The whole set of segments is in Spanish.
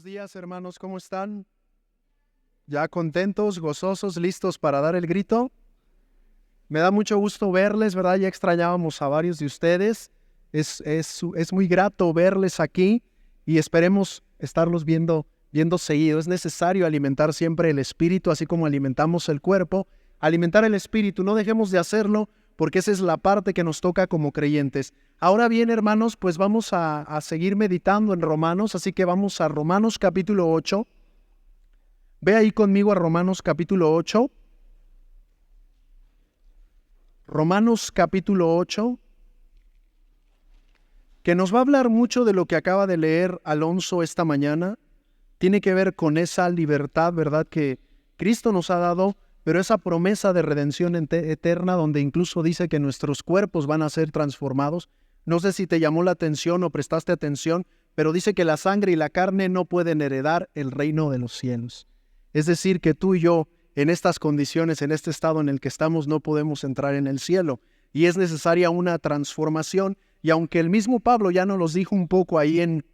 Buenos días, hermanos, ¿cómo están? ¿Ya contentos, gozosos, listos para dar el grito? Me da mucho gusto verles, ¿verdad? Ya extrañábamos a varios de ustedes. Es muy grato verles aquí y esperemos estarlos viendo seguido. Es necesario alimentar siempre el espíritu, así como alimentamos el cuerpo. Alimentar el espíritu, no dejemos de hacerlo, porque esa es la parte que nos toca como creyentes. Ahora bien, hermanos, pues vamos a seguir meditando en Romanos, así que vamos a Romanos capítulo 8. Ve ahí conmigo a Romanos capítulo 8. Romanos capítulo 8, que nos va a hablar mucho de lo que acaba de leer Alonso esta mañana. Tiene que ver con esa libertad, ¿verdad?, que Cristo nos ha dado, pero esa promesa de redención eterna, donde incluso dice que nuestros cuerpos van a ser transformados. No sé si te llamó la atención o prestaste atención, pero dice que la sangre y la carne no pueden heredar el reino de los cielos. Es decir, que tú y yo, en estas condiciones, en este estado en el que estamos, no podemos entrar en el cielo. Y es necesaria una transformación. Y aunque el mismo Pablo ya nos los dijo un poco ahí en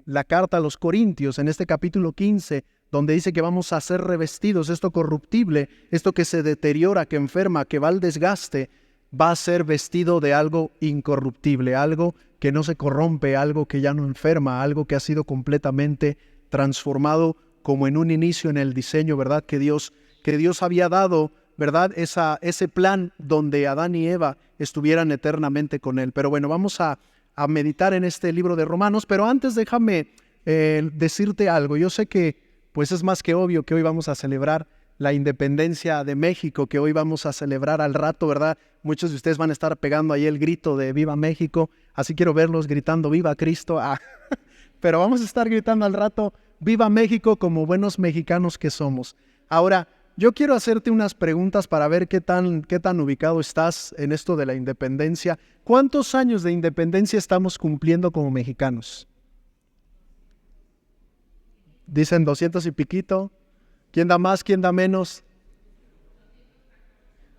la carta a los Corintios, en este capítulo 15, donde dice que vamos a ser revestidos, esto corruptible, esto que se deteriora, que enferma, que va al desgaste, va a ser vestido de algo incorruptible, algo que no se corrompe, algo que ya no enferma, algo que ha sido completamente transformado, como en un inicio en el diseño, ¿verdad?, que Dios había dado, ¿verdad?, ese plan donde Adán y Eva estuvieran eternamente con Él. Pero bueno, vamos a meditar en este libro de Romanos, pero antes déjame decirte algo. Yo sé que pues es más que obvio que hoy vamos a celebrar la independencia de México, que hoy vamos a celebrar al rato, ¿verdad? Muchos de ustedes van a estar pegando ahí el grito de ¡Viva México! Así quiero verlos gritando ¡Viva Cristo! Pero vamos a estar gritando al rato ¡Viva México!, como buenos mexicanos que somos. Ahora, yo quiero hacerte unas preguntas para ver qué tan ubicado estás en esto de la independencia. ¿Cuántos años de independencia estamos cumpliendo como mexicanos? Dicen 200 y piquito. ¿Quién da más? ¿Quién da menos?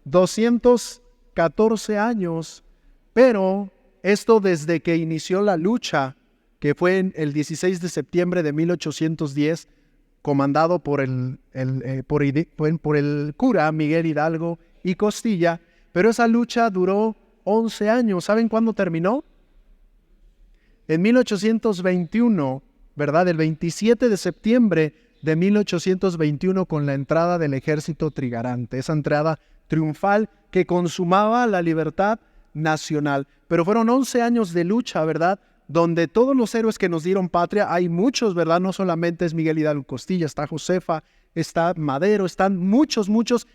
214 años. Pero esto desde que inició la lucha, que fue el 16 de septiembre de 1810, comandado por el cura Miguel Hidalgo y Costilla, pero esa lucha duró 11 años. ¿Saben cuándo terminó? En 1821, ¿verdad? El 27 de septiembre de 1821, con la entrada del ejército trigarante, esa entrada triunfal que consumaba la libertad nacional. Pero fueron 11 años de lucha, ¿verdad?, donde todos los héroes que nos dieron patria, hay muchos, ¿verdad? No solamente es Miguel Hidalgo Costilla, está Josefa, está Madero, están muchos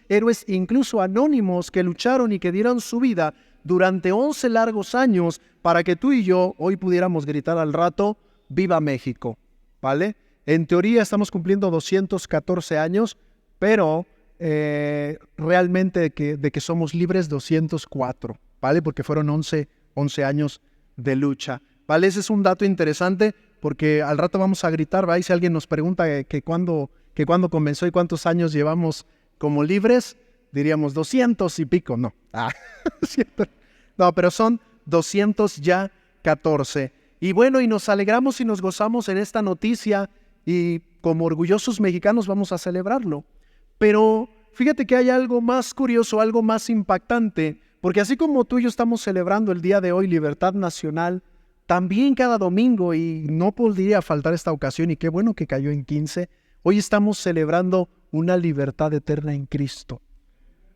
héroes, incluso anónimos, que lucharon y que dieron su vida durante 11 largos años para que tú y yo hoy pudiéramos gritar al rato, ¡Viva México!, ¿vale? En teoría estamos cumpliendo 214 años, pero realmente de que somos libres 204, ¿vale? Porque fueron 11 años de lucha. ¿Vale? Ese es un dato interesante, porque al rato vamos a gritar, ¿vale? Y si alguien nos pregunta que cuándo comenzó y cuántos años llevamos como libres, diríamos 200 y pico, no. No, pero son 214. Y bueno, y nos alegramos y nos gozamos en esta noticia, y como orgullosos mexicanos vamos a celebrarlo. Pero fíjate que hay algo más curioso, algo más impactante, porque así como tú y yo estamos celebrando el día de hoy libertad nacional, también cada domingo, y no podría faltar esta ocasión, y qué bueno que cayó en 15, hoy estamos celebrando una libertad eterna en Cristo.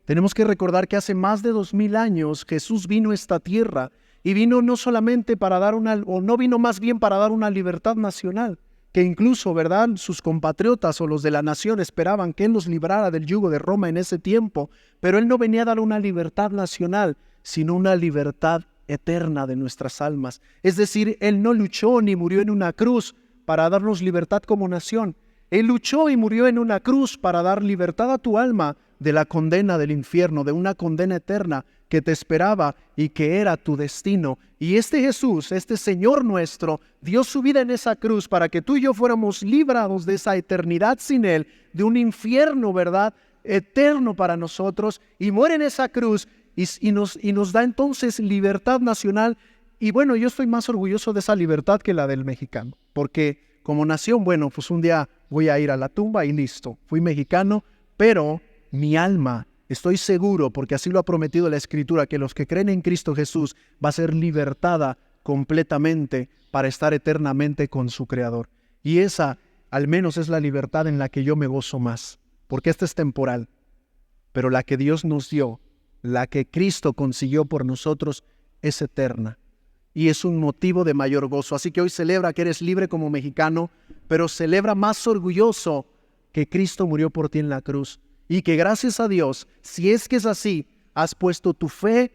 Tenemos que recordar que hace más de 2000 años Jesús vino a esta tierra, y vino no solamente para dar no vino más bien para dar una libertad nacional, que incluso, ¿verdad?, sus compatriotas o los de la nación esperaban que Él los librara del yugo de Roma en ese tiempo, pero Él no venía a dar una libertad nacional, sino una libertad eterna de nuestras almas. Es decir, Él no luchó ni murió en una cruz para darnos libertad como nación. Él luchó y murió en una cruz para dar libertad a tu alma de la condena del infierno, de una condena eterna que te esperaba y que era tu destino. Y este Jesús, este Señor nuestro, dio su vida en esa cruz para que tú y yo fuéramos librados de esa eternidad sin Él, de un infierno, ¿verdad?, eterno para nosotros, y muere en esa cruz y nos da entonces libertad nacional. Y bueno, yo estoy más orgulloso de esa libertad que la del mexicano, porque como nación, bueno, pues un día voy a ir a la tumba y listo, fui mexicano, pero mi alma, estoy seguro, porque así lo ha prometido la Escritura, que los que creen en Cristo Jesús va a ser libertada completamente para estar eternamente con su Creador. Y esa, al menos, es la libertad en la que yo me gozo más, porque esta es temporal, pero la que Dios nos dio, la que Cristo consiguió por nosotros, es eterna. Y es un motivo de mayor gozo. Así que hoy celebra que eres libre como mexicano, pero celebra más orgulloso que Cristo murió por ti en la cruz. Y que gracias a Dios, si es que es así, has puesto tu fe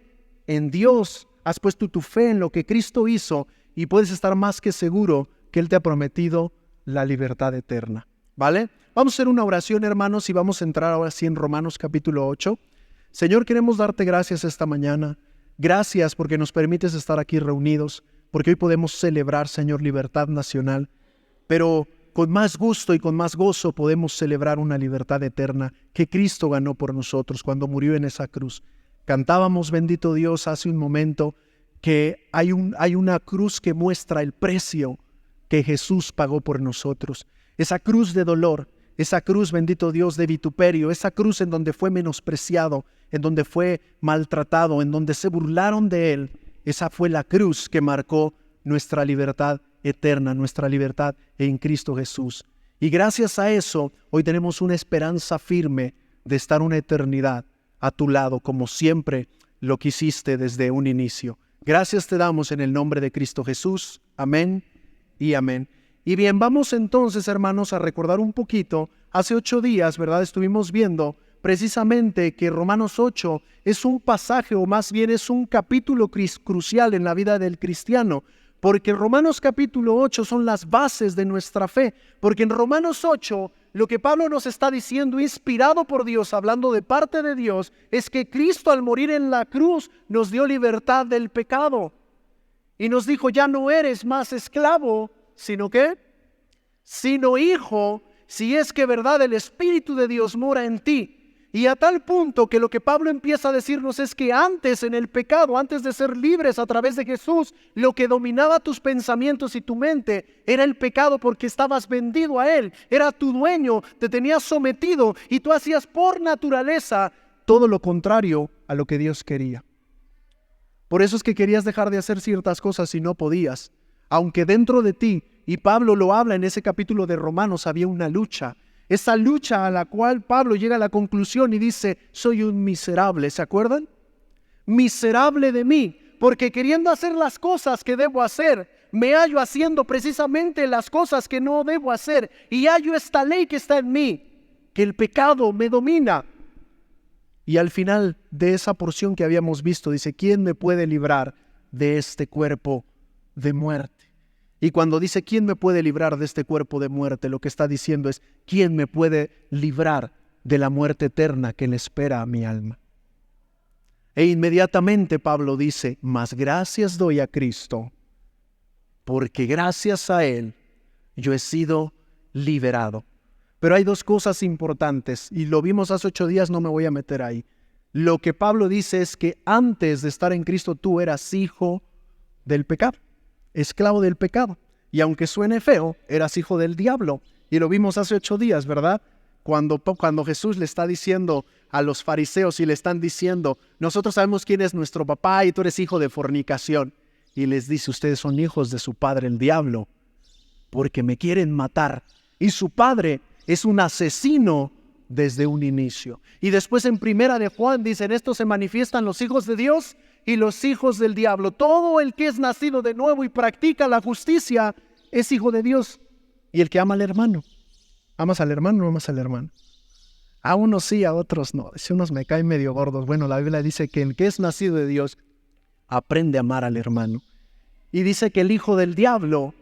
en Dios, has puesto tu fe en lo que Cristo hizo y puedes estar más que seguro que Él te ha prometido la libertad eterna. ¿Vale? Vamos a hacer una oración, hermanos, y vamos a entrar ahora sí en Romanos capítulo 8. Señor, queremos darte gracias esta mañana. Gracias porque nos permites estar aquí reunidos, porque hoy podemos celebrar, Señor, libertad nacional, pero con más gusto y con más gozo podemos celebrar una libertad eterna que Cristo ganó por nosotros cuando murió en esa cruz. Cantábamos, bendito Dios, hace un momento que hay una cruz que muestra el precio que Jesús pagó por nosotros. Esa cruz de dolor, esa cruz, bendito Dios, de vituperio, esa cruz en donde fue menospreciado, en donde fue maltratado, en donde se burlaron de Él. Esa fue la cruz que marcó nuestra libertad eterna, nuestra libertad en Cristo Jesús. Y gracias a eso, hoy tenemos una esperanza firme de estar una eternidad a tu lado, como siempre lo quisiste desde un inicio. Gracias te damos en el nombre de Cristo Jesús. Amén y amén. Y bien, vamos entonces, hermanos, a recordar un poquito. Hace 8 días, ¿verdad? Estuvimos viendo precisamente que Romanos 8 es un pasaje, o más bien es un capítulo crucial en la vida del cristiano, porque Romanos capítulo 8 son las bases de nuestra fe, porque en Romanos 8 lo que Pablo nos está diciendo, inspirado por Dios, hablando de parte de Dios, es que Cristo al morir en la cruz nos dio libertad del pecado y nos dijo, ya no eres más esclavo, sino ¿qué? Sino hijo, si es que verdad el Espíritu de Dios mora en ti. Y a tal punto que lo que Pablo empieza a decirnos es que antes en el pecado, antes de ser libres a través de Jesús, lo que dominaba tus pensamientos y tu mente era el pecado, porque estabas vendido a Él, era tu dueño, te tenías sometido y tú hacías por naturaleza todo lo contrario a lo que Dios quería. Por eso es que querías dejar de hacer ciertas cosas y no podías, aunque dentro de ti, y Pablo lo habla en ese capítulo de Romanos, había una lucha. Esa lucha a la cual Pablo llega a la conclusión y dice, soy un miserable, ¿se acuerdan? Miserable de mí, porque queriendo hacer las cosas que debo hacer, me hallo haciendo precisamente las cosas que no debo hacer, y hallo esta ley que está en mí, que el pecado me domina. Y al final de esa porción que habíamos visto, dice, ¿quién me puede librar de este cuerpo de muerte? Y cuando dice, ¿quién me puede librar de este cuerpo de muerte? Lo que está diciendo es, ¿quién me puede librar de la muerte eterna que le espera a mi alma? E inmediatamente Pablo dice, mas gracias doy a Cristo, porque gracias a Él yo he sido liberado. Pero hay 2 cosas importantes, y lo vimos hace 8 días, no me voy a meter ahí. Lo que Pablo dice es que antes de estar en Cristo tú eras hijo del pecado, esclavo del pecado. Y aunque suene feo, eras hijo del diablo. Y lo vimos hace 8 días, ¿verdad? Cuando Jesús le está diciendo a los fariseos y le están diciendo, nosotros sabemos quién es nuestro papá y tú eres hijo de fornicación. Y les dice, ustedes son hijos de su padre el diablo, porque me quieren matar. Y su padre es un asesino desde un inicio. Y después en 1 de Juan dice, en esto se manifiestan los hijos de Dios y los hijos del diablo. Todo el que es nacido de nuevo y practica la justicia es hijo de Dios. Y el que ama al hermano. ¿Amas al hermano o no amas al hermano? A unos sí, a otros no. Si unos me caen medio gordos. Bueno, la Biblia dice que el que es nacido de Dios aprende a amar al hermano. Y dice que el hijo del diablo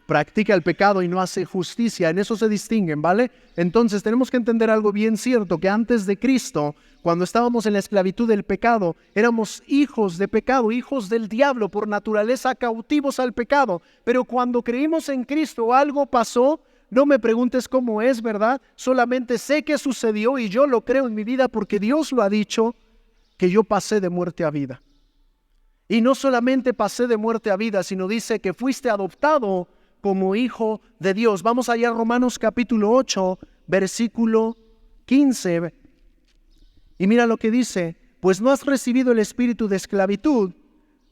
practica el pecado y no hace justicia. En eso se distinguen, ¿vale? Entonces tenemos que entender algo bien cierto, que antes de Cristo, cuando estábamos en la esclavitud del pecado, éramos hijos de pecado, hijos del diablo, por naturaleza cautivos al pecado. Pero cuando creímos en Cristo, algo pasó. No me preguntes cómo es, ¿verdad? Solamente sé que sucedió y yo lo creo en mi vida porque Dios lo ha dicho, que yo pasé de muerte a vida. Y no solamente pasé de muerte a vida, sino dice que fuiste adoptado como hijo de Dios. Vamos allá a Romanos capítulo 8, versículo 15. Y mira lo que dice: pues no has recibido el espíritu de esclavitud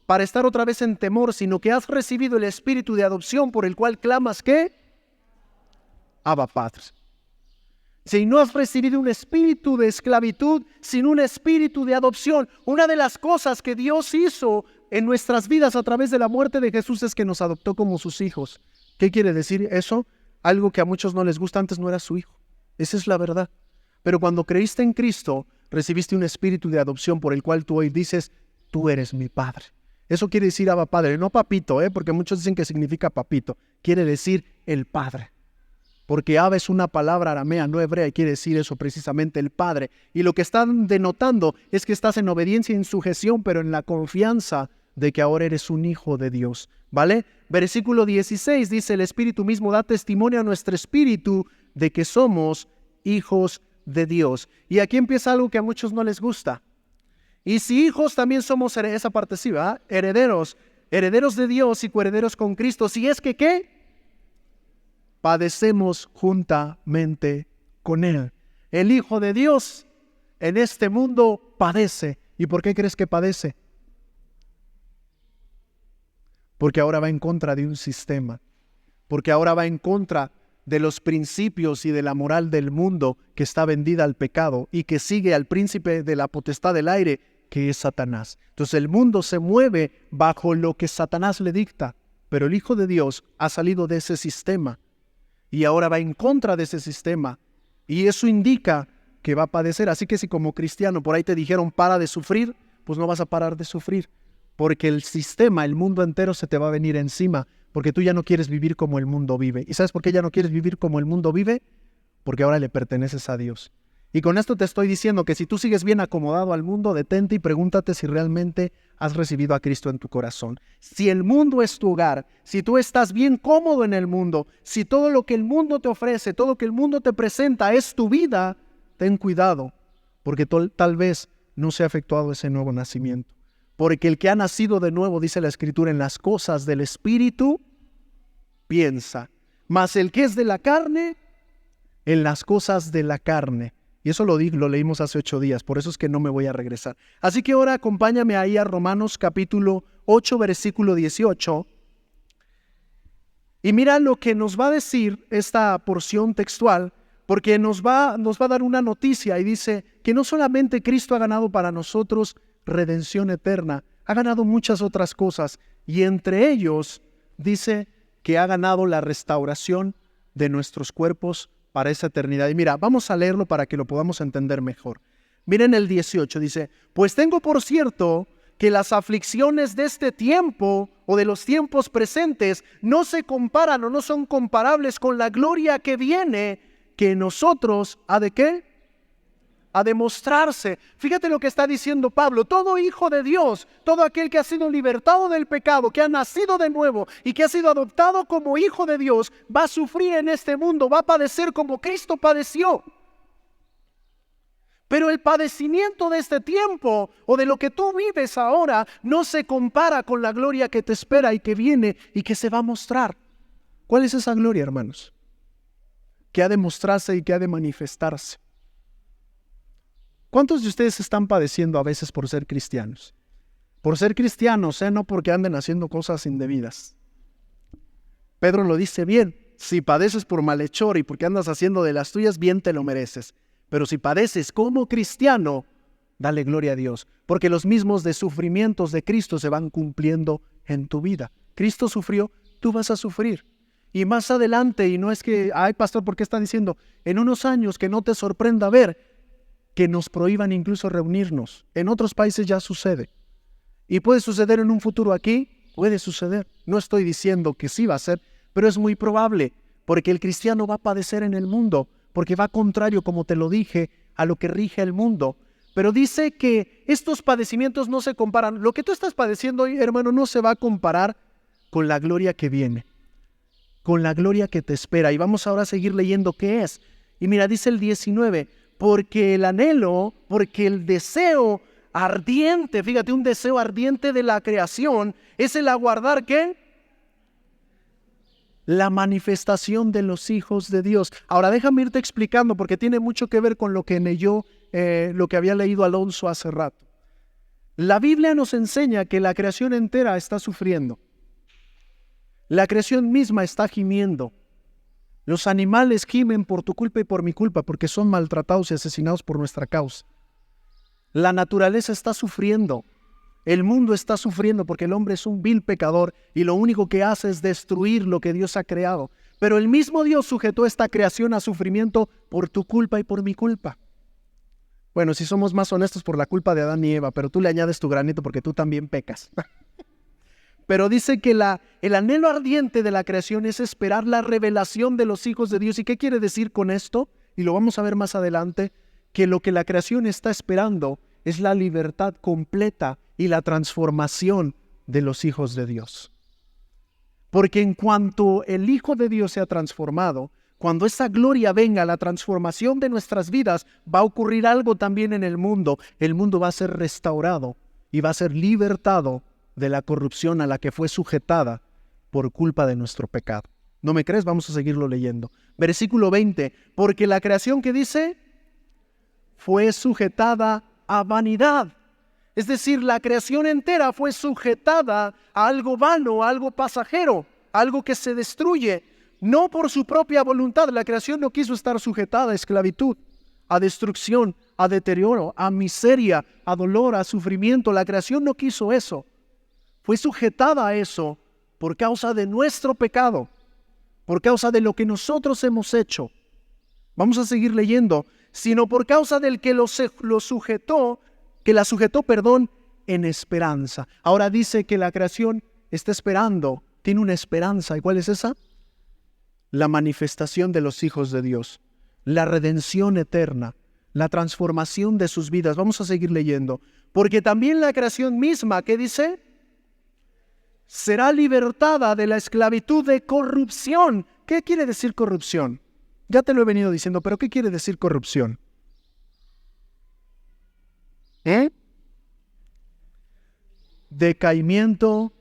para estar otra vez en temor, sino que has recibido el espíritu de adopción por el cual clamas, ¿qué? Abba, Padre. Si no has recibido un espíritu de esclavitud, sino un espíritu de adopción. Una de las cosas que Dios hizo en nuestras vidas a través de la muerte de Jesús es que nos adoptó como sus hijos. ¿Qué quiere decir eso? Algo que a muchos no les gusta: antes no era su hijo. Esa es la verdad. Pero cuando creíste en Cristo, recibiste un espíritu de adopción por el cual tú hoy dices: tú eres mi Padre. Eso quiere decir Abba, Padre, no papito, porque muchos dicen que significa papito. Quiere decir el Padre. Porque Abba es una palabra aramea, no hebrea, y quiere decir eso precisamente, el Padre. Y lo que están denotando es que estás en obediencia y en sujeción, pero en la confianza de que ahora eres un hijo de Dios, ¿vale? Versículo 16 dice: el Espíritu mismo da testimonio a nuestro espíritu de que somos hijos de Dios. Y aquí empieza algo que a muchos no les gusta. Y si hijos, también somos, esa parte sí, ¿verdad? Herederos de Dios y coherederos con Cristo. Si es que, ¿qué? Padecemos juntamente con Él. El Hijo de Dios en este mundo padece. ¿Y por qué crees que padece? Porque ahora va en contra de un sistema. Porque ahora va en contra de los principios y de la moral del mundo, que está vendida al pecado y que sigue al príncipe de la potestad del aire, que es Satanás. Entonces el mundo se mueve bajo lo que Satanás le dicta, pero el Hijo de Dios ha salido de ese sistema y ahora va en contra de ese sistema, y eso indica que va a padecer. Así que si como cristiano por ahí te dijeron para de sufrir, pues no vas a parar de sufrir, porque el sistema, el mundo entero se te va a venir encima, porque tú ya no quieres vivir como el mundo vive. ¿Y sabes por qué ya no quieres vivir como el mundo vive? Porque ahora le perteneces a Dios. Y con esto te estoy diciendo que si tú sigues bien acomodado al mundo, detente y pregúntate si realmente has recibido a Cristo en tu corazón. Si el mundo es tu hogar, si tú estás bien cómodo en el mundo, si todo lo que el mundo te ofrece, todo lo que el mundo te presenta es tu vida, ten cuidado, porque tal vez no se ha efectuado ese nuevo nacimiento. Porque el que ha nacido de nuevo, dice la Escritura, en las cosas del Espíritu, piensa. Mas el que es de la carne, en las cosas de la carne. Y eso lo leímos hace 8 días, por eso es que no me voy a regresar. Así que ahora acompáñame ahí a Romanos capítulo 8, versículo 18. Y mira lo que nos va a decir esta porción textual, porque nos va a dar una noticia, y dice que no solamente Cristo ha ganado para nosotros redención eterna, ha ganado muchas otras cosas, y entre ellos dice que ha ganado la restauración de nuestros cuerpos para esa eternidad. Y mira, vamos a leerlo para que lo podamos entender mejor. Miren el 18, dice: pues tengo por cierto que las aflicciones de este tiempo o de los tiempos presentes no se comparan o no son comparables con la gloria que viene, que en nosotros ha de ¿qué? A demostrarse. Fíjate lo que está diciendo Pablo: todo hijo de Dios, todo aquel que ha sido libertado del pecado, que ha nacido de nuevo y que ha sido adoptado como hijo de Dios, va a sufrir en este mundo, va a padecer como Cristo padeció. Pero el padecimiento de este tiempo o de lo que tú vives ahora no se compara con la gloria que te espera y que viene y que se va a mostrar. ¿Cuál es esa gloria, hermanos? Que ha de mostrarse y que ha de manifestarse. ¿Cuántos de ustedes están padeciendo a veces por ser cristianos? Por ser cristianos, no porque anden haciendo cosas indebidas. Pedro lo dice bien: si padeces por malhechor y porque andas haciendo de las tuyas, bien te lo mereces. Pero si padeces como cristiano, dale gloria a Dios, porque los mismos de sufrimientos de Cristo se van cumpliendo en tu vida. Cristo sufrió, tú vas a sufrir. Y más adelante, y no es que, ay pastor, ¿por qué está diciendo? En unos años, que no te sorprenda ver que nos prohíban incluso reunirnos. En otros países ya sucede. Y puede suceder en un futuro aquí, puede suceder. No estoy diciendo que sí va a ser, pero es muy probable, porque el cristiano va a padecer en el mundo, porque va contrario, como te lo dije, a lo que rige el mundo. Pero dice que estos padecimientos no se comparan. Lo que tú estás padeciendo hoy, hermano, no se va a comparar con la gloria que viene, con la gloria que te espera. Y vamos ahora a seguir leyendo qué es. Y mira, dice el 19, porque el anhelo, porque el deseo ardiente, fíjate, un deseo ardiente de la creación, es el aguardar, ¿qué? la manifestación de los hijos de Dios. Ahora déjame irte explicando porque tiene mucho que ver con lo que lo que había leído Alonso hace rato. La Biblia nos enseña que la creación entera está sufriendo. La creación misma está gimiendo. Los animales gimen por tu culpa y por mi culpa porque son maltratados y asesinados por nuestra causa. La naturaleza está sufriendo. El mundo está sufriendo porque el hombre es un vil pecador y lo único que hace es destruir lo que Dios ha creado. Pero el mismo Dios sujetó esta creación a sufrimiento por tu culpa y por mi culpa. Bueno, si somos más honestos, por la culpa de Adán y Eva, pero tú le añades tu granito porque tú también pecas. Pero dice que el anhelo ardiente de la creación es esperar la revelación de los hijos de Dios. ¿Y qué quiere decir con esto? Y lo vamos a ver más adelante, que lo que la creación está esperando es la libertad completa y la transformación de los hijos de Dios. Porque en cuanto el Hijo de Dios sea transformado, cuando esa gloria venga, la transformación de nuestras vidas, va a ocurrir algo también en el mundo. El mundo va a ser restaurado y va a ser libertado de la corrupción a la que fue sujetada por culpa de nuestro pecado. ¿No me crees? Vamos a seguirlo leyendo. Versículo 20. Porque la creación que dice, fue sujetada a vanidad. Es decir, la creación entera fue sujetada a algo vano, a algo pasajero, a algo que se destruye. No por su propia voluntad. La creación no quiso estar sujetada a esclavitud, a destrucción, a deterioro, a miseria, a dolor, a sufrimiento. La creación no quiso eso. Fue sujetada a eso por causa de nuestro pecado, por causa de lo que nosotros hemos hecho. Vamos a seguir leyendo. Sino por causa del que la sujetó, en esperanza. Ahora dice que la creación está esperando, tiene una esperanza. ¿Y cuál es esa? La manifestación de los hijos de Dios, la redención eterna, la transformación de sus vidas. Vamos a seguir leyendo. Porque también la creación misma, ¿qué dice? Será libertada de la esclavitud de corrupción. ¿Qué quiere decir corrupción? Ya te lo he venido diciendo, pero ¿qué quiere decir corrupción? Decaimiento,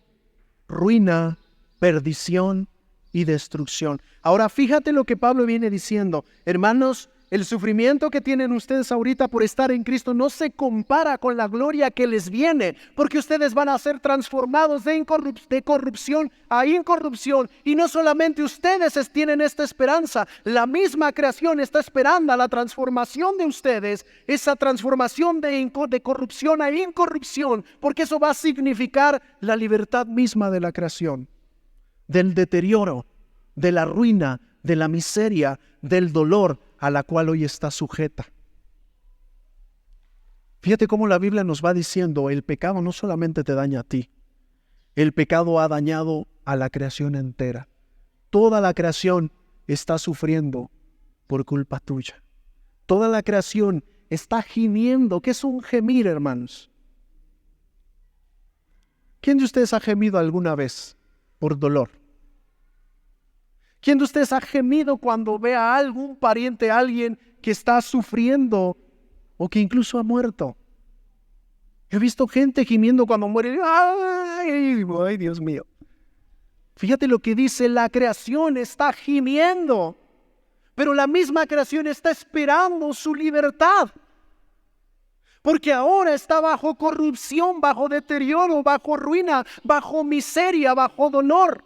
ruina, perdición y destrucción. Ahora fíjate lo que Pablo viene diciendo. Hermanos, el sufrimiento que tienen ustedes ahorita por estar en Cristo no se compara con la gloria que les viene, porque ustedes van a ser transformados de corrupción a incorrupción. Y no solamente ustedes tienen esta esperanza, la misma creación está esperando la transformación de ustedes, esa transformación de corrupción a incorrupción, porque eso va a significar la libertad misma de la creación, del deterioro, de la ruina, de la miseria, del dolor a la cual hoy está sujeta. Fíjate cómo la Biblia nos va diciendo, el pecado no solamente te daña a ti, el pecado ha dañado a la creación entera. Toda la creación está sufriendo por culpa tuya. Toda la creación está gimiendo. ¿Qué es un gemir, hermanos? ¿Quién de ustedes ha gemido alguna vez por dolor? ¿Quién de ustedes ha gemido cuando ve a algún pariente, a alguien que está sufriendo o que incluso ha muerto? He visto gente gimiendo cuando muere. ¡Ay, Dios mío! Fíjate lo que dice, la creación está gimiendo, pero la misma creación está esperando su libertad. Porque ahora está bajo corrupción, bajo deterioro, bajo ruina, bajo miseria, bajo dolor.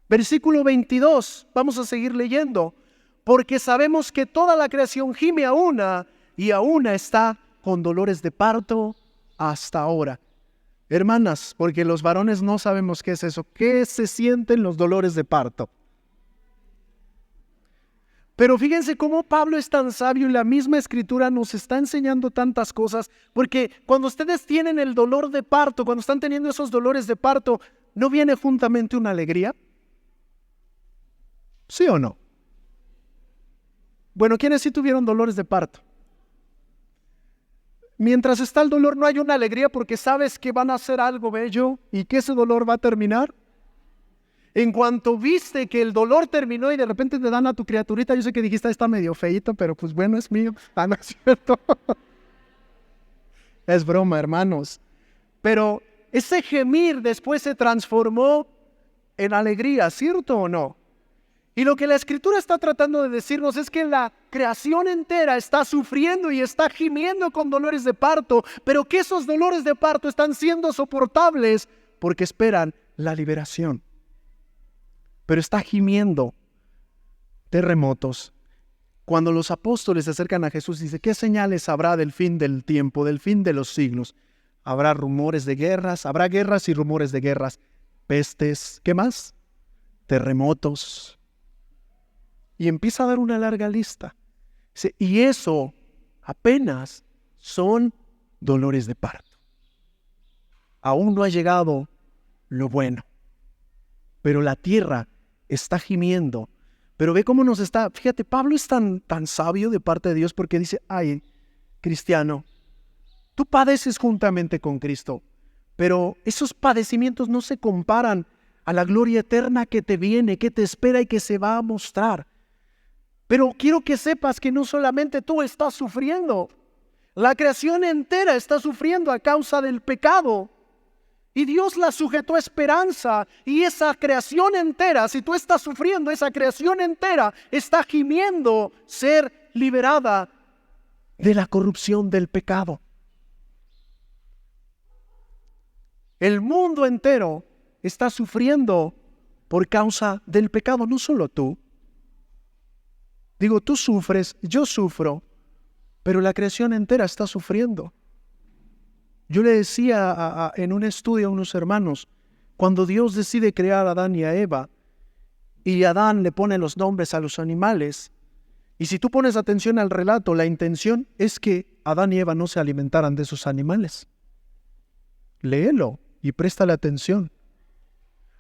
Versículo 22, vamos a seguir leyendo. Porque sabemos que toda la creación gime a una y a una está con dolores de parto hasta ahora. Hermanas, porque los varones no sabemos qué es eso. ¿Qué se sienten los dolores de parto? Pero fíjense cómo Pablo es tan sabio y la misma escritura nos está enseñando tantas cosas. Porque cuando ustedes tienen el dolor de parto, cuando están teniendo esos dolores de parto, ¿no viene juntamente una alegría? ¿Sí o no? Bueno, ¿quiénes sí tuvieron dolores de parto? Mientras está el dolor no hay una alegría porque sabes que van a hacer algo bello y que ese dolor va a terminar. En cuanto viste que el dolor terminó y de repente te dan a tu criaturita, yo sé que dijiste, está medio feíto, pero pues bueno, es mío. Ah, no es cierto. Es broma, hermanos. Pero ese gemir después se transformó en alegría, ¿cierto o no? Y lo que la Escritura está tratando de decirnos es que la creación entera está sufriendo y está gimiendo con dolores de parto, pero que esos dolores de parto están siendo soportables porque esperan la liberación. Pero está gimiendo. Terremotos. Cuando los apóstoles se acercan a Jesús, dice, ¿qué señales habrá del fin del tiempo, del fin de los siglos? Habrá rumores de guerras, habrá guerras y rumores de guerras, pestes, ¿qué más? Terremotos. Y empieza a dar una larga lista. Y eso apenas son dolores de parto. Aún no ha llegado lo bueno. Pero la tierra está gimiendo. Pero ve cómo nos está. Fíjate, Pablo es tan sabio de parte de Dios porque dice, ay, cristiano, tú padeces juntamente con Cristo. Pero esos padecimientos no se comparan a la gloria eterna que te viene, que te espera y que se va a mostrar. Pero quiero que sepas que no solamente tú estás sufriendo, la creación entera está sufriendo a causa del pecado. Y Dios la sujetó a esperanza, y esa creación entera, si tú estás sufriendo, esa creación entera está gimiendo ser liberada de la corrupción del pecado. El mundo entero está sufriendo por causa del pecado, no solo tú. Digo, tú sufres, yo sufro, pero la creación entera está sufriendo. Yo le decía en un estudio a unos hermanos, cuando Dios decide crear a Adán y a Eva, y Adán le pone los nombres a los animales, y si tú pones atención al relato, la intención es que Adán y Eva no se alimentaran de esos animales. Léelo y préstale atención.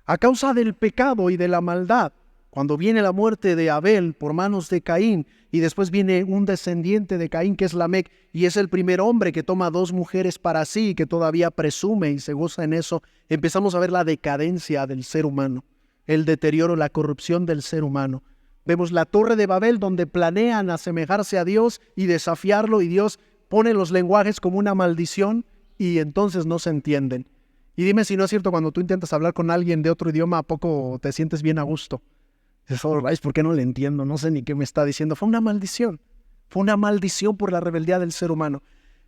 A causa del pecado y de la maldad, cuando viene la muerte de Abel por manos de Caín, y después viene un descendiente de Caín que es Lamec, y es el primer hombre que toma 2 mujeres para sí, y que todavía presume y se goza en eso, empezamos a ver la decadencia del ser humano, el deterioro, la corrupción del ser humano. Vemos la Torre de Babel donde planean asemejarse a Dios y desafiarlo, y Dios pone los lenguajes como una maldición, y entonces no se entienden. Y dime si no es cierto, cuando tú intentas hablar con alguien de otro idioma, ¿a poco te sientes bien a gusto? Dices, ¿por qué no le entiendo? No sé ni qué me está diciendo. Fue una maldición por la rebeldía del ser humano.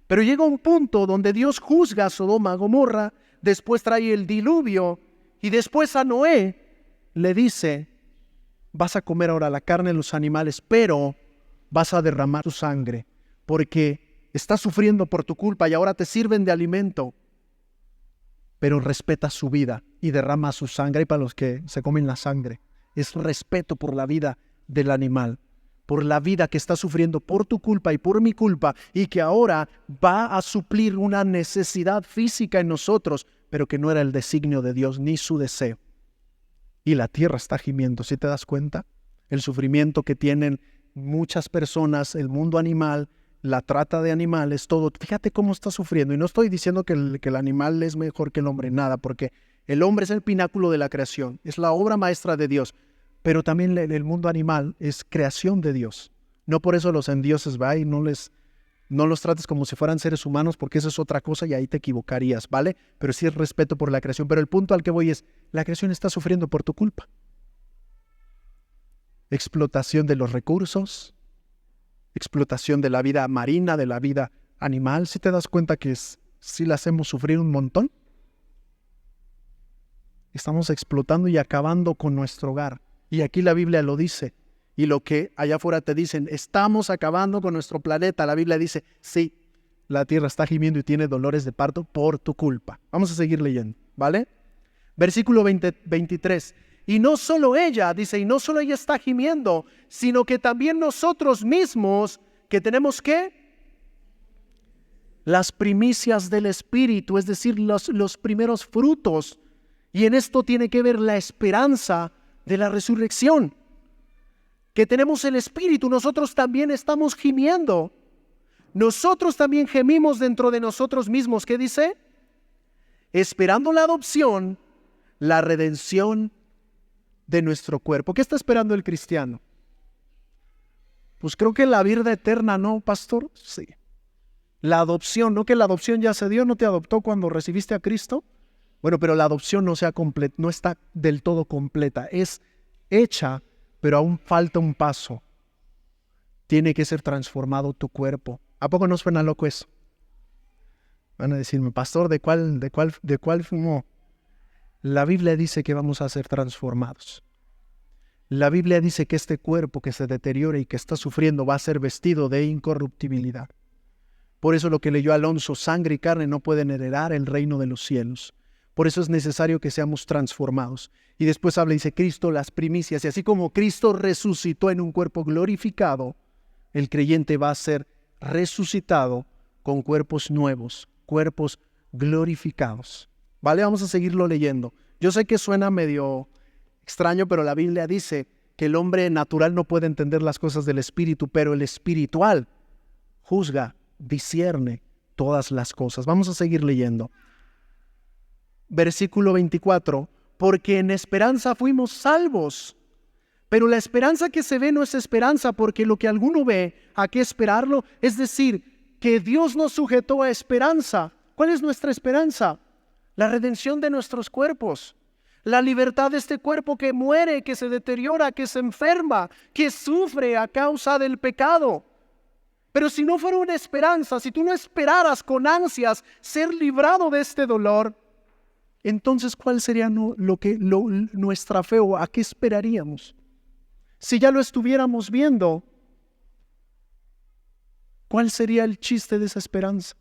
Pero llega un punto donde Dios juzga a Sodoma, a Gomorra, después trae el diluvio, y después a Noé le dice, vas a comer ahora la carne de los animales, pero vas a derramar tu sangre, porque estás sufriendo por tu culpa y ahora te sirven de alimento. Pero respeta su vida y derrama su sangre. Y para los que se comen la sangre, es respeto por la vida del animal, por la vida que está sufriendo por tu culpa y por mi culpa, y que ahora va a suplir una necesidad física en nosotros, pero que no era el designio de Dios ni su deseo. Y la tierra está gimiendo, ¿sí te das cuenta? El sufrimiento que tienen muchas personas, el mundo animal, la trata de animales, todo. Fíjate cómo está sufriendo. Y no estoy diciendo que el animal es mejor que el hombre, nada, porque el hombre es el pináculo de la creación, es la obra maestra de Dios. Pero también el mundo animal es creación de Dios. No por eso los endioses, ¿va? Y no los trates como si fueran seres humanos, porque eso es otra cosa y ahí te equivocarías, ¿vale? Pero sí es respeto por la creación. Pero el punto al que voy es, la creación está sufriendo por tu culpa. Explotación de los recursos, explotación de la vida marina, de la vida animal. ¿Sí te das cuenta que sí la hacemos sufrir un montón? Estamos explotando y acabando con nuestro hogar. Y aquí la Biblia lo dice. Y lo que allá afuera te dicen, estamos acabando con nuestro planeta. La Biblia dice, sí, la tierra está gimiendo y tiene dolores de parto por tu culpa. Vamos a seguir leyendo, ¿vale? Versículo 23. Y no solo ella, dice, y no solo ella está gimiendo, sino que también nosotros mismos, que tenemos ¿qué? Las primicias del Espíritu, es decir, los primeros frutos. Y en esto tiene que ver la esperanza de la resurrección. Que tenemos el Espíritu, nosotros también estamos gimiendo. Nosotros también gemimos dentro de nosotros mismos. ¿Qué dice? Esperando la adopción, la redención de nuestro cuerpo. ¿Qué está esperando el cristiano? Pues creo que la vida eterna, ¿no, pastor? Sí. La adopción, ¿no? Que la adopción ya se dio, ¿no te adoptó cuando recibiste a Cristo? Bueno, pero la adopción no está del todo completa. Es hecha, pero aún falta un paso. Tiene que ser transformado tu cuerpo. ¿A poco no suena loco eso? Van a decirme, pastor, ¿de cuál fumó? La Biblia dice que vamos a ser transformados. La Biblia dice que este cuerpo que se deteriora y que está sufriendo va a ser vestido de incorruptibilidad. Por eso lo que leyó Alonso, sangre y carne no pueden heredar el reino de los cielos. Por eso es necesario que seamos transformados. Y después habla y dice, Cristo las primicias. Y así como Cristo resucitó en un cuerpo glorificado, el creyente va a ser resucitado con cuerpos nuevos, cuerpos glorificados. ¿Vale? Vamos a seguirlo leyendo. Yo sé que suena medio extraño, pero la Biblia dice que el hombre natural no puede entender las cosas del espíritu, pero el espiritual juzga, discierne todas las cosas. Vamos a seguir leyendo. Versículo 24, porque en esperanza fuimos salvos. Pero la esperanza que se ve no es esperanza, porque lo que alguno ve, ¿a qué esperarlo? Es decir, que Dios nos sujetó a esperanza. ¿Cuál es nuestra esperanza? La redención de nuestros cuerpos. La libertad de este cuerpo que muere, que se deteriora, que se enferma, que sufre a causa del pecado. Pero si no fuera una esperanza, si tú no esperaras con ansias ser librado de este dolor, entonces ¿cuál sería nuestra fe o a qué esperaríamos? Si ya lo estuviéramos viendo, ¿cuál sería el chiste de esa esperanza?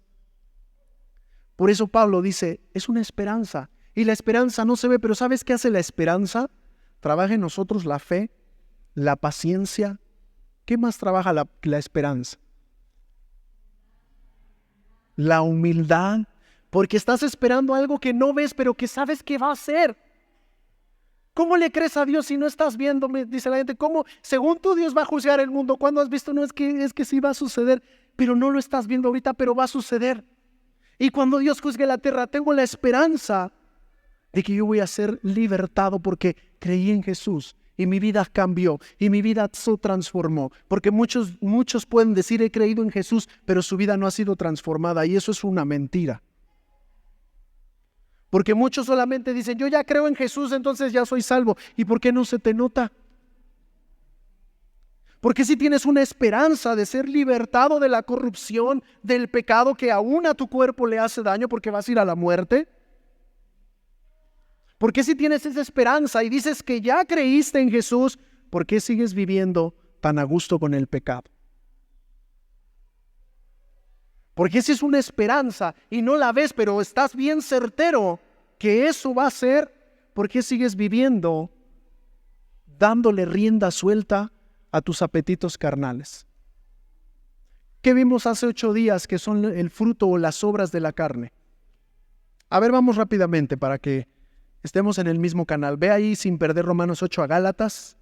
Por eso Pablo dice, es una esperanza. Y la esperanza no se ve, pero ¿sabes qué hace la esperanza? Trabaja en nosotros la fe, la paciencia. ¿Qué más trabaja la esperanza? La humildad. Porque estás esperando algo que no ves, pero que sabes que va a ser. ¿Cómo le crees a Dios si no estás viendo? Me dice la gente, ¿cómo? Según tú Dios va a juzgar el mundo. ¿Cuándo has visto? No, es que sí va a suceder, pero no lo estás viendo ahorita, pero va a suceder. Y cuando Dios juzgue la tierra, tengo la esperanza de que yo voy a ser libertado porque creí en Jesús y mi vida cambió y mi vida se transformó. Porque muchos pueden decir he creído en Jesús, pero su vida no ha sido transformada y eso es una mentira. Porque muchos solamente dicen, yo ya creo en Jesús, entonces ya soy salvo. ¿Y por qué no se te nota? Porque si tienes una esperanza de ser libertado de la corrupción, del pecado que aún a tu cuerpo le hace daño porque vas a ir a la muerte. ¿Por qué si tienes esa esperanza y dices que ya creíste en Jesús, por qué sigues viviendo tan a gusto con el pecado? Porque si es una esperanza y no la ves, pero estás bien certero que eso va a ser, ¿por qué sigues viviendo dándole rienda suelta a tus apetitos carnales? ¿Qué vimos hace 8 días que son el fruto o las obras de la carne? A ver, vamos rápidamente para que estemos en el mismo canal. Ve ahí sin perder Romanos 8 a Gálatas.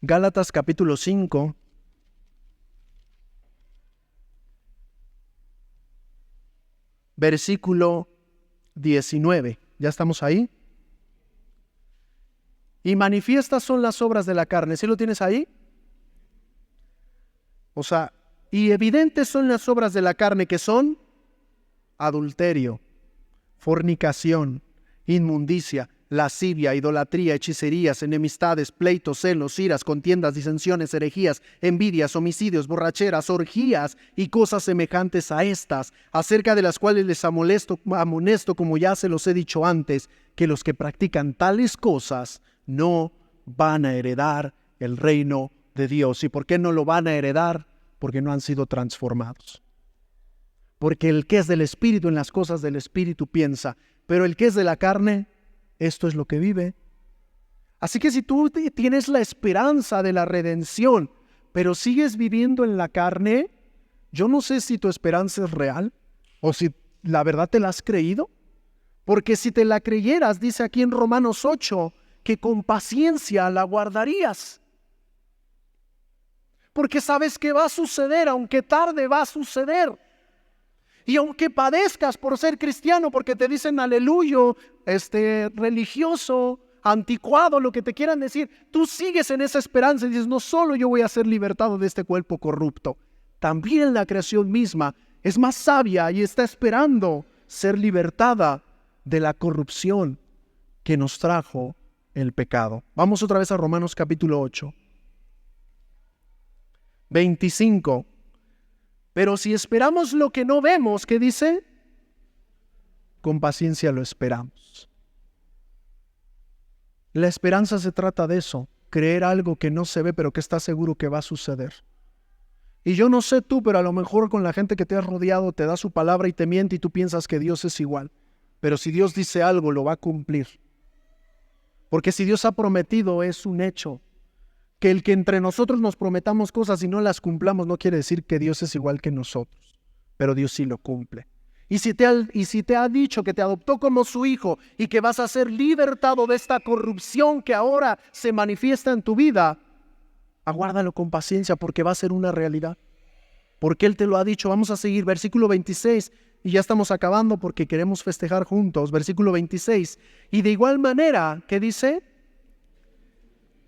Gálatas capítulo 5. Versículo 19. ¿Ya estamos ahí? Y manifiestas son las obras de la carne. ¿Sí lo tienes ahí? O sea, y evidentes son las obras de la carne, que son adulterio, fornicación, inmundicia, lascivia, idolatría, hechicerías, enemistades, pleitos, celos, iras, contiendas, disensiones, herejías, envidias, homicidios, borracheras, orgías y cosas semejantes a estas, acerca de las cuales les amonesto, como ya se los he dicho antes, que los que practican tales cosas no van a heredar el reino de Dios. ¿Y por qué no lo van a heredar? Porque no han sido transformados. Porque el que es del Espíritu en las cosas del Espíritu piensa, pero el que es de la carne, esto es lo que vive. Así que si tú tienes la esperanza de la redención, pero sigues viviendo en la carne, yo no sé si tu esperanza es real o si la verdad te la has creído. Porque si te la creyeras, dice aquí en Romanos 8, que con paciencia la guardarías. Porque sabes que va a suceder, aunque tarde va a suceder. Y aunque padezcas por ser cristiano, porque te dicen aleluya, religioso, anticuado, lo que te quieran decir, tú sigues en esa esperanza y dices, no solo yo voy a ser libertado de este cuerpo corrupto, también la creación misma es más sabia y está esperando ser libertada de la corrupción que nos trajo el pecado. Vamos otra vez a Romanos capítulo 8. 25. Pero si esperamos lo que no vemos, ¿qué dice? Con paciencia lo esperamos. La esperanza se trata de eso, creer algo que no se ve, pero que estás seguro que va a suceder. Y yo no sé tú, pero a lo mejor con la gente que te has rodeado te da su palabra y te miente y tú piensas que Dios es igual. Pero si Dios dice algo, lo va a cumplir. Porque si Dios ha prometido, es un hecho. Que el que entre nosotros nos prometamos cosas y no las cumplamos no quiere decir que Dios es igual que nosotros. Pero Dios sí lo cumple. Y si te ha dicho que te adoptó como su hijo y que vas a ser libertado de esta corrupción que ahora se manifiesta en tu vida, aguárdalo con paciencia porque va a ser una realidad. Porque Él te lo ha dicho. Vamos a seguir, versículo 26, y ya estamos acabando porque queremos festejar juntos. Versículo 26, y de igual manera, ¿qué dice?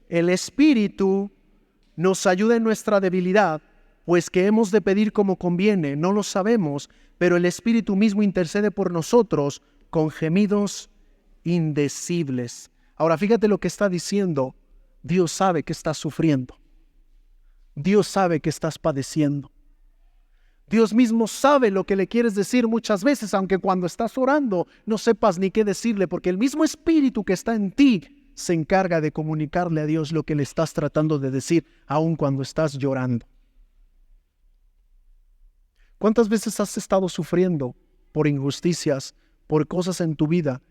El Espíritu nos ayuda en nuestra debilidad, pues que hemos de pedir como conviene, no lo sabemos, pero el Espíritu mismo intercede por nosotros con gemidos indecibles. Ahora fíjate lo que está diciendo. Dios sabe que estás sufriendo. Dios sabe que estás padeciendo. Dios mismo sabe lo que le quieres decir muchas veces, aunque cuando estás orando no sepas ni qué decirle, porque el mismo Espíritu que está en ti se encarga de comunicarle a Dios lo que le estás tratando de decir, aun cuando estás llorando. ¿Cuántas veces has estado sufriendo por injusticias, por cosas en tu vida,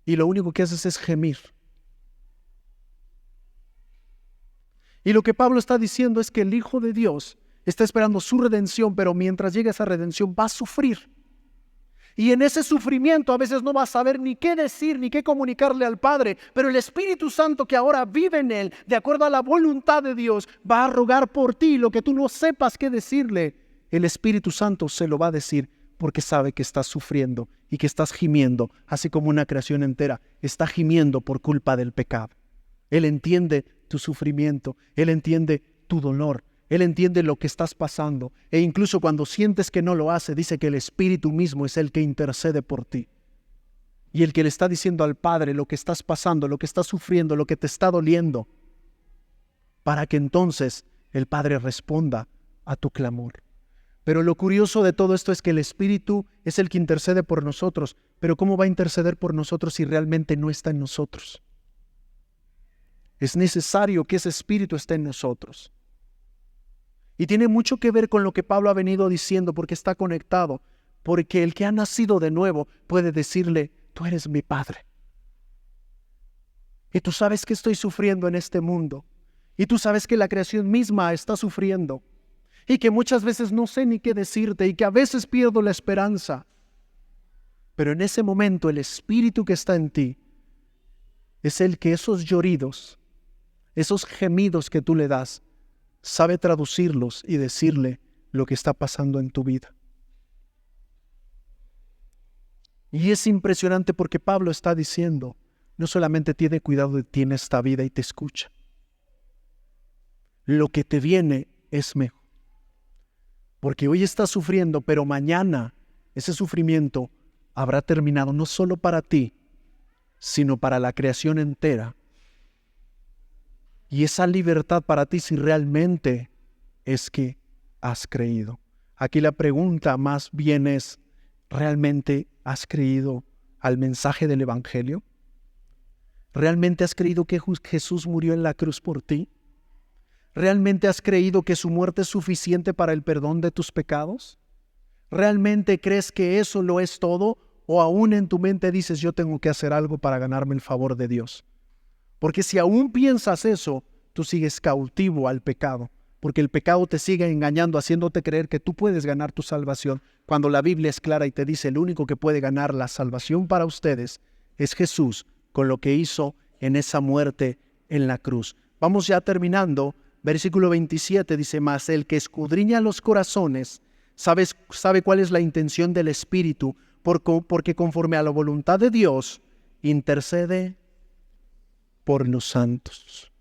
y lo único que haces es gemir? Y lo que Pablo está diciendo es que el Hijo de Dios está esperando su redención, pero mientras llegue esa redención va a sufrir. Y en ese sufrimiento a veces no va a saber ni qué decir, ni qué comunicarle al Padre, pero el Espíritu Santo que ahora vive en él, de acuerdo a la voluntad de Dios, va a rogar por ti lo que tú no sepas qué decirle. El Espíritu Santo se lo va a decir porque sabe que estás sufriendo y que estás gimiendo, así como una creación entera está gimiendo por culpa del pecado. Él entiende tu sufrimiento, Él entiende tu dolor, Él entiende lo que estás pasando, e incluso cuando sientes que no lo hace, dice que el Espíritu mismo es el que intercede por ti. Y el que le está diciendo al Padre lo que estás pasando, lo que estás sufriendo, lo que te está doliendo, para que entonces el Padre responda a tu clamor. Pero lo curioso de todo esto es que el Espíritu es el que intercede por nosotros, pero ¿cómo va a interceder por nosotros si realmente no está en nosotros? Es necesario que ese Espíritu esté en nosotros. Y tiene mucho que ver con lo que Pablo ha venido diciendo porque está conectado. Porque el que ha nacido de nuevo puede decirle, tú eres mi Padre. Y tú sabes que estoy sufriendo en este mundo. Y tú sabes que la creación misma está sufriendo. Y que muchas veces no sé ni qué decirte y que a veces pierdo la esperanza. Pero en ese momento el Espíritu que está en ti es el que esos lloridos, esos gemidos que tú le das, sabe traducirlos y decirle lo que está pasando en tu vida. Y es impresionante porque Pablo está diciendo, no solamente tiene cuidado de ti en esta vida y te escucha. Lo que te viene es mejor. Porque hoy estás sufriendo, pero mañana ese sufrimiento habrá terminado no solo para ti, sino para la creación entera. Y esa libertad para ti si realmente es que has creído. Aquí la pregunta más bien es, ¿realmente has creído al mensaje del Evangelio? ¿Realmente has creído que Jesús murió en la cruz por ti? ¿Realmente has creído que su muerte es suficiente para el perdón de tus pecados? ¿Realmente crees que eso lo es todo? ¿O aún en tu mente dices, yo tengo que hacer algo para ganarme el favor de Dios? Porque si aún piensas eso, tú sigues cautivo al pecado. Porque el pecado te sigue engañando, haciéndote creer que tú puedes ganar tu salvación. Cuando la Biblia es clara y te dice, el único que puede ganar la salvación para ustedes es Jesús, con lo que hizo en esa muerte en la cruz. Vamos ya terminando. Versículo 27 dice, mas el que escudriña los corazones sabe cuál es la intención del Espíritu, porque conforme a la voluntad de Dios intercede por los santos.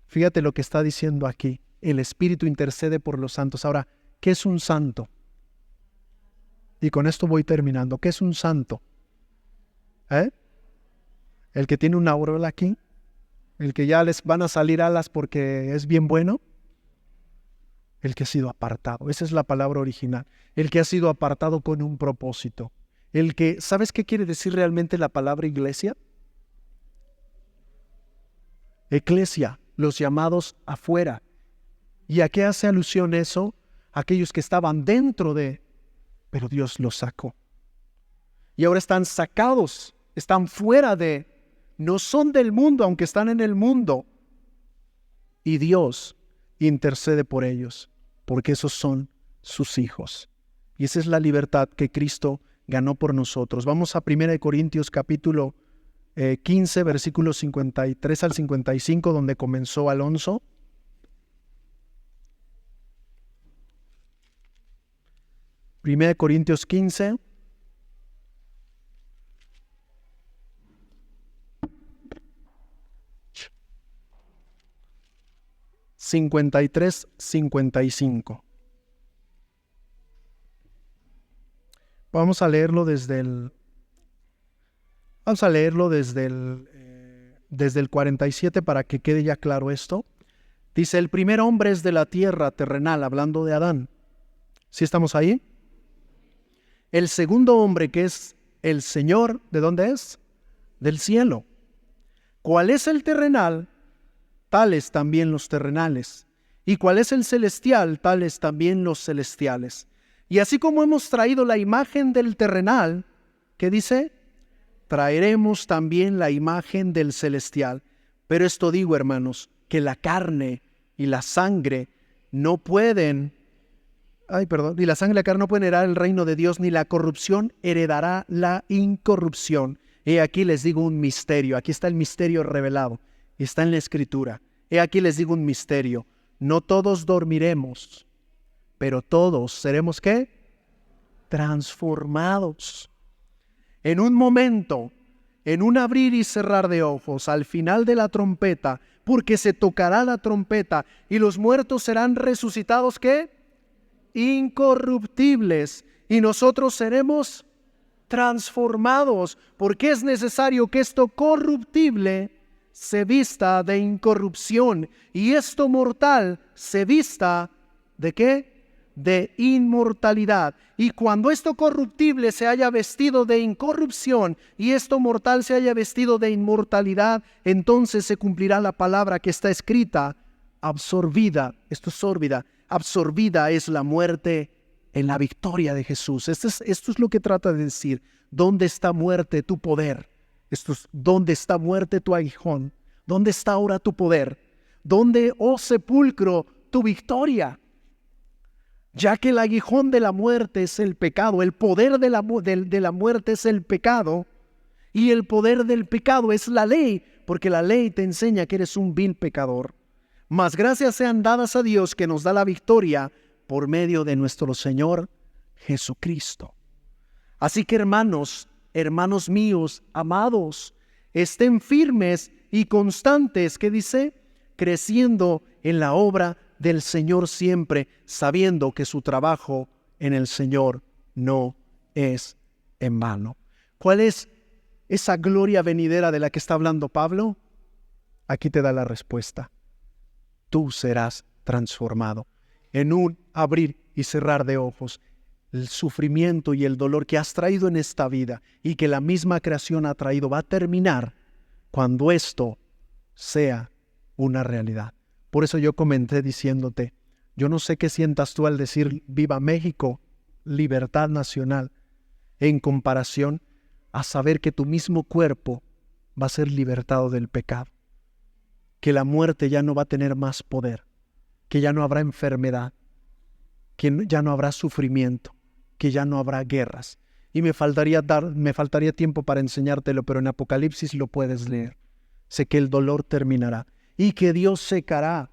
Fíjate lo que está diciendo aquí. El Espíritu intercede por los santos. Ahora, ¿qué es un santo? Y con esto voy terminando. ¿Qué es un santo? ¿Eh? El que tiene una aureola aquí, el que ya les van a salir alas porque es bien bueno, el que ha sido apartado. Esa es la palabra original. El que ha sido apartado con un propósito. El que, ¿sabes qué quiere decir realmente la palabra iglesia? Eclesia, los llamados afuera. ¿Y a qué hace alusión eso? Aquellos que estaban dentro de, pero Dios los sacó. Y ahora están sacados, están fuera de, no son del mundo, aunque están en el mundo. Y Dios intercede por ellos, porque esos son sus hijos. Y esa es la libertad que Cristo ganó por nosotros. Vamos a 1 Corintios capítulo 15, versículos 53 al 55, donde comenzó Alonso. Primera de Corintios 15. $53.55. Vamos a leerlo desde el 47 para que quede ya claro esto. Dice, el primer hombre es de la tierra terrenal, hablando de Adán. ¿Sí estamos ahí? El segundo hombre, que es el Señor, ¿de dónde es? Del cielo. ¿Cuál es el terrenal? Tales también los terrenales. ¿Y cuál es el celestial? Tales también los celestiales. Y así como hemos traído la imagen del terrenal, ¿qué dice? Traeremos también la imagen del celestial. Pero esto digo, hermanos, que la carne y la sangre no pueden, ni la sangre y la carne no pueden heredar el reino de Dios, ni la corrupción heredará la incorrupción. He aquí les digo un misterio. Aquí está el misterio revelado. Está en la Escritura. He aquí les digo un misterio. No todos dormiremos, pero todos seremos ¿qué? Transformados. En un momento, en un abrir y cerrar de ojos, al final de la trompeta, porque se tocará la trompeta y los muertos serán resucitados ¿qué? Incorruptibles, y nosotros seremos transformados, porque es necesario que esto corruptible se vista de incorrupción y esto mortal se vista ¿de qué? De inmortalidad. Y cuando esto corruptible se haya vestido de incorrupción y esto mortal se haya vestido de inmortalidad, entonces se cumplirá la palabra que está escrita, absorbida, esto es sórbida, absorbida es la muerte en la victoria de Jesús. Esto es lo que trata de decir. ¿Dónde está muerte tu poder? ¿Dónde está muerte tu aguijón? ¿Dónde está ahora tu poder? ¿Dónde, oh sepulcro, tu victoria? Ya que el aguijón de la muerte es el pecado, el poder de la muerte es el pecado, y el poder del pecado es la ley, porque la ley te enseña que eres un vil pecador. Mas gracias sean dadas a Dios que nos da la victoria por medio de nuestro Señor Jesucristo. Así que hermanos míos, amados, estén firmes y constantes, ¿qué dice? Creciendo en la obra del Señor siempre, sabiendo que su trabajo en el Señor no es en vano. ¿Cuál es esa gloria venidera de la que está hablando Pablo? Aquí te da la respuesta. Tú serás transformado en un abrir y cerrar de ojos. El sufrimiento y el dolor que has traído en esta vida y que la misma creación ha traído va a terminar cuando esto sea una realidad. Por eso yo comenté diciéndote, yo no sé qué sientas tú al decir viva México, libertad nacional, en comparación a saber que tu mismo cuerpo va a ser libertado del pecado, que la muerte ya no va a tener más poder, que ya no habrá enfermedad, que ya no habrá sufrimiento, que ya no habrá guerras. Y me faltaría tiempo para enseñártelo, pero en Apocalipsis lo puedes leer. Sé que el dolor terminará y que Dios secará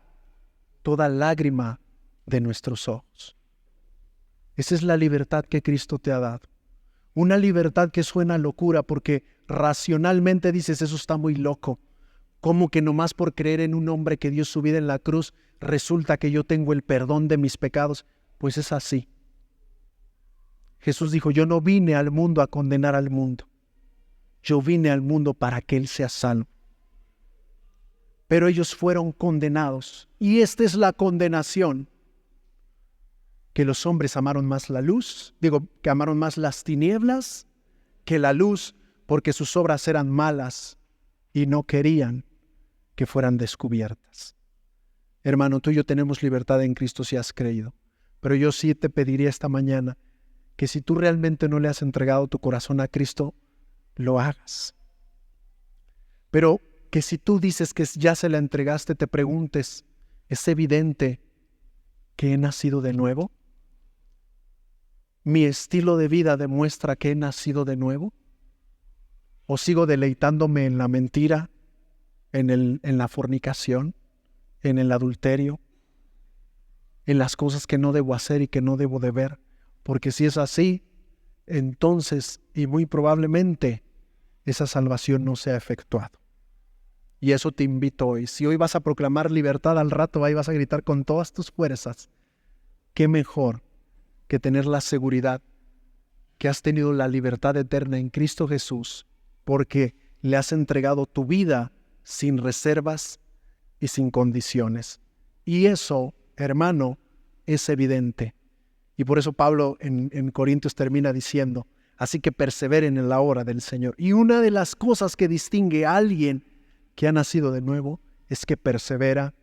toda lágrima de nuestros ojos. Esa es la libertad que Cristo te ha dado. Una libertad que suena locura porque racionalmente dices, eso está muy loco. ¿Cómo que nomás por creer en un hombre que dio su vida en la cruz resulta que yo tengo el perdón de mis pecados? Pues es así. Jesús dijo, yo no vine al mundo a condenar al mundo. Yo vine al mundo para que él sea salvo. Pero ellos fueron condenados. Y esta es la condenación. Que los hombres amaron más la luz, que amaron más las tinieblas que la luz, porque sus obras eran malas y no querían que fueran descubiertas. Hermano, tú y yo tenemos libertad en Cristo si has creído. Pero yo sí te pediría esta mañana que si tú realmente no le has entregado tu corazón a Cristo, lo hagas. Pero que si tú dices que ya se la entregaste, te preguntes, ¿es evidente que he nacido de nuevo? ¿Mi estilo de vida demuestra que he nacido de nuevo? ¿O sigo deleitándome en la mentira, en la fornicación, en el adulterio, en las cosas que no debo hacer y que no debo de ver? Porque si es así, entonces, y muy probablemente, esa salvación no se ha efectuado. Y eso te invito hoy. Si hoy vas a proclamar libertad, al rato ahí vas a gritar con todas tus fuerzas. Qué mejor que tener la seguridad que has tenido la libertad eterna en Cristo Jesús, porque le has entregado tu vida sin reservas y sin condiciones. Y eso, hermano, es evidente. Y por eso Pablo en Corintios termina diciendo, así que perseveren en la obra del Señor. Y una de las cosas que distingue a alguien que ha nacido de nuevo es que persevera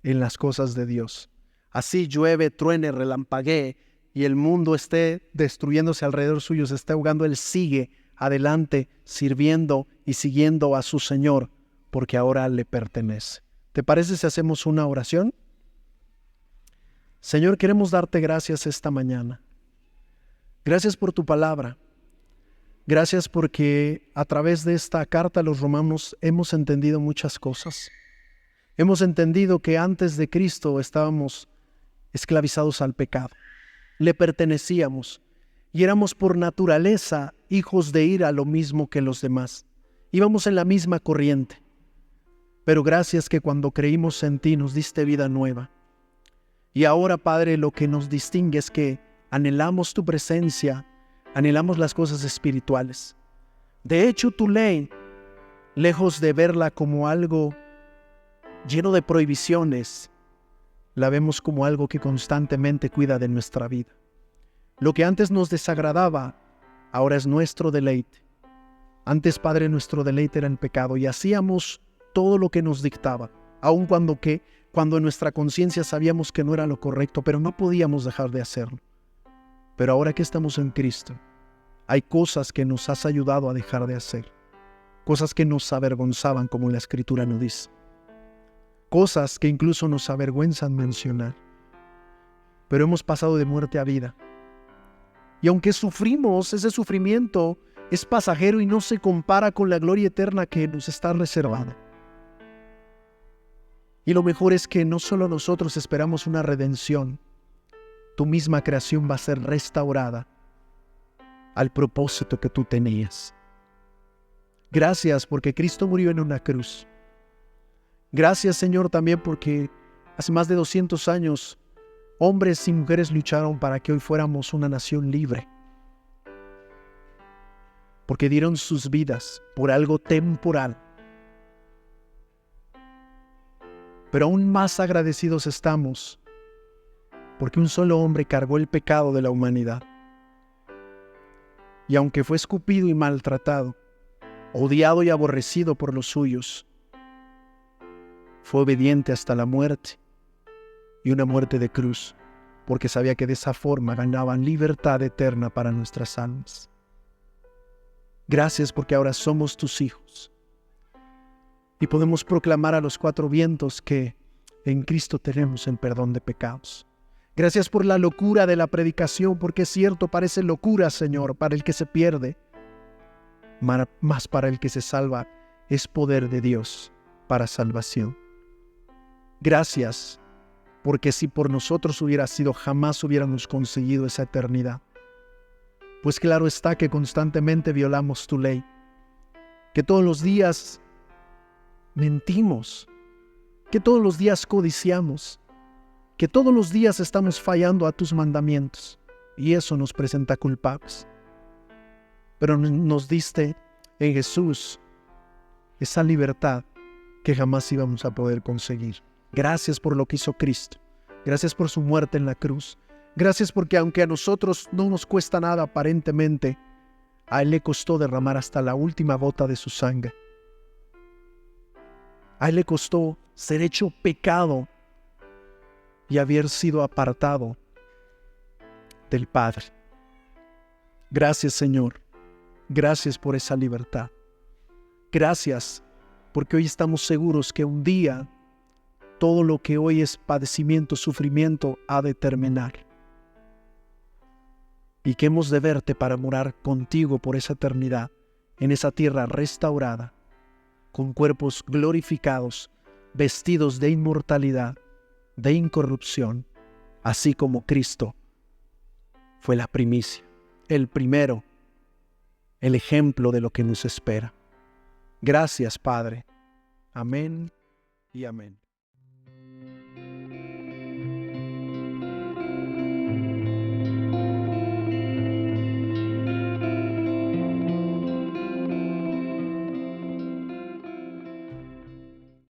en las cosas de Dios. Así llueve, truene, relampaguee y el mundo esté destruyéndose alrededor suyo, se está ahogando, él sigue adelante sirviendo y siguiendo a su Señor, porque ahora le pertenece. ¿Te parece si hacemos una oración? Señor, queremos darte gracias esta mañana. Gracias por tu palabra. Gracias porque a través de esta carta a los romanos hemos entendido muchas cosas. Hemos entendido que antes de Cristo estábamos esclavizados al pecado. Le pertenecíamos y éramos por naturaleza hijos de ira, lo mismo que los demás. Íbamos en la misma corriente. Pero gracias que cuando creímos en ti nos diste vida nueva. Y ahora, Padre, lo que nos distingue es que anhelamos tu presencia, anhelamos las cosas espirituales. De hecho, tu ley, lejos de verla como algo lleno de prohibiciones, la vemos como algo que constantemente cuida de nuestra vida. Lo que antes nos desagradaba, ahora es nuestro deleite. Antes, Padre, nuestro deleite era el pecado y hacíamos todo lo que nos dictaba, aun cuando en nuestra conciencia sabíamos que no era lo correcto, pero no podíamos dejar de hacerlo. Pero ahora que estamos en Cristo, hay cosas que nos has ayudado a dejar de hacer, cosas que nos avergonzaban, como la Escritura nos dice, cosas que incluso nos avergüenzan mencionar, pero hemos pasado de muerte a vida. Y aunque sufrimos, ese sufrimiento es pasajero y no se compara con la gloria eterna que nos está reservada. Y lo mejor es que no solo nosotros esperamos una redención, tu misma creación va a ser restaurada al propósito que tú tenías. Gracias porque Cristo murió en una cruz. Gracias, Señor, también porque hace más de 200 años hombres y mujeres lucharon para que hoy fuéramos una nación libre. Porque dieron sus vidas por algo temporal. Pero aún más agradecidos estamos porque un solo hombre cargó el pecado de la humanidad. Y aunque fue escupido y maltratado, odiado y aborrecido por los suyos, fue obediente hasta la muerte, y una muerte de cruz, porque sabía que de esa forma ganaban libertad eterna para nuestras almas. Gracias porque ahora somos tus hijos. Y podemos proclamar a los cuatro vientos que en Cristo tenemos el perdón de pecados. Gracias por la locura de la predicación, porque es cierto, parece locura, Señor, para el que se pierde. Más para el que se salva es poder de Dios para salvación. Gracias, porque si por nosotros hubiera sido, jamás hubiéramos conseguido esa eternidad. Pues claro está que constantemente violamos tu ley, que todos los días mentimos, que todos los días codiciamos, que todos los días estamos fallando a tus mandamientos. y eso nos presenta culpables. Pero nos diste en Jesús esa libertad que jamás íbamos a poder conseguir. Gracias por lo que hizo Cristo. Gracias por su muerte en la cruz. Gracias porque aunque a nosotros no nos cuesta nada aparentemente, a Él le costó derramar hasta la última gota de su sangre. A Él le costó ser hecho pecado y haber sido apartado del Padre. Gracias, Señor. Gracias por esa libertad. Gracias porque hoy estamos seguros que un día todo lo que hoy es padecimiento, sufrimiento, ha de terminar. Y que hemos de verte para morar contigo por esa eternidad, en esa tierra restaurada, con cuerpos glorificados, vestidos de inmortalidad, de incorrupción, así como Cristo fue la primicia, el primero, el ejemplo de lo que nos espera. Gracias, Padre. Amén y amén.